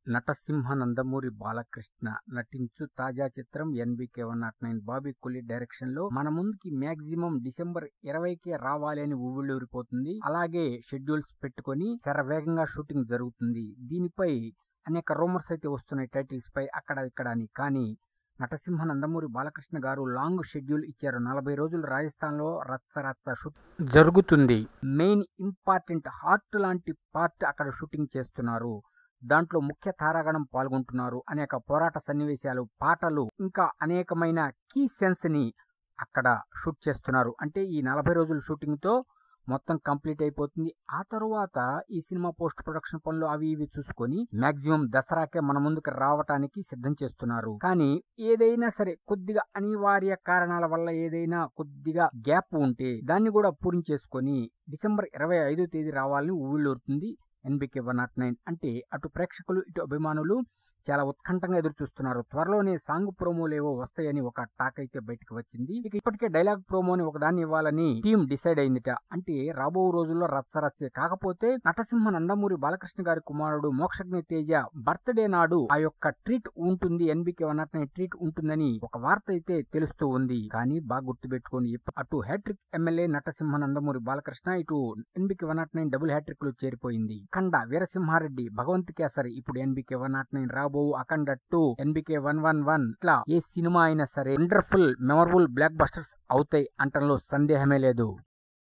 నటసింహ నందమూరి బాలకృష్ణ నటించు తాజా చిత్రం NBK 109 Bobby కొలి direction లో మన ముందుకి మాక్సిమం డిసెంబర్ 20కే రావాలి అని ఊవిళ్ళూరిపోతుంది. అలాగే షెడ్యూల్స్ పెట్టుకొని శరవేగంగా షూటింగ్ జరుగుతుంది. దీనిపై అనేక రూమర్స్ అయితే వస్తున్నాయి టైటిల్స్ పై అక్కడ ఇక్కడ అని. కానీ నటసింహ నందమూరి బాలకృష్ణ గారు లాంగ్ షెడ్యూల్ ఇచ్చారు. 40 రోజులు రాజస్థాన్ లో రచ్చ షూట్ జరుగుతుంది. మెయిన్ ఇంపార్టెంట్ హార్ట్ లాంటి పార్ట్ అక్కడ షూటింగ్ చేస్తున్నారు. దాంట్లో ముఖ్య తారాగణం పాల్గొంటున్నారు. అనేక పోరాట సన్నివేశాలు, పాటలు, ఇంకా అనేకమైన కీ సెన్స్ ని అక్కడ షూట్ చేస్తున్నారు. అంటే ఈ 40 రోజుల షూటింగ్ తో మొత్తం కంప్లీట్ అయిపోతుంది. ఆ తరువాత ఈ సినిమా పోస్ట్ ప్రొడక్షన్ పనులు అవి ఇవి చూసుకొని మాక్సిమం దసరాకే మన ముందుకు రావటానికి సిద్ధం చేస్తున్నారు. కానీ ఏదైనా సరే కొద్దిగా అనివార్య కారణాల వల్ల ఏదైనా కొద్దిగా గ్యాప్ ఉంటే దాన్ని కూడా పూరించేసుకొని డిసెంబర్ 25వ తేదీ రావాలని ఊళ్ళూరుతుంది ఎన్బికే 109. అంటే అటు ప్రేక్షకులు ఇటు అభిమానులు చాలా ఉత్కంఠంగా ఎదురు చూస్తున్నారు. త్వరలోనే సాంగ్ ప్రోమోలేవో వస్తాయని ఒక టాక్ అయితే బయటకు వచ్చింది. ఇక ఇప్పటికే డైలాగ్ ప్రోమోని ఒకదాన్ని ఇవ్వాలని టీం డిసైడ్ అయిందిట. అంటే రాబో రోజుల్లో రచ్చరచ్చే. కాకపోతే నటసింహ నందమూరి బాలకృష్ణ గారి కుమారుడు మోక్షజ్ఞ తేజ బర్త్డే నాడు ఆ యొక్క ట్రీట్ ఉంటుంది, ఎన్బికే 109 ట్రీట్ ఉంటుందని ఒక వార్త అయితే తెలుస్తూ ఉంది. కానీ బాగా గుర్తుపెట్టుకోండి, అటు హ్యాట్రిక్ ఎమ్మెల్యే నటసింహ నందమూరి బాలకృష్ణ, ఇటు ఎన్బికే 109 డబుల్ హ్యాట్రిక్ లు చేరిపోయింది. అఖండ, వీరసింహారెడ్డి, భగవంత్ కేసరి, ఇప్పుడు ఎన్బికే 109 రాబో అఖండ 2, ఎన్బికే 111 ఇట్లా ఏ సినిమా అయినా సరే వండర్ఫుల్ మెమరబుల్ బ్లాక్ బస్టర్స్ అవుతాయి అంటంలో సందేహమే లేదు.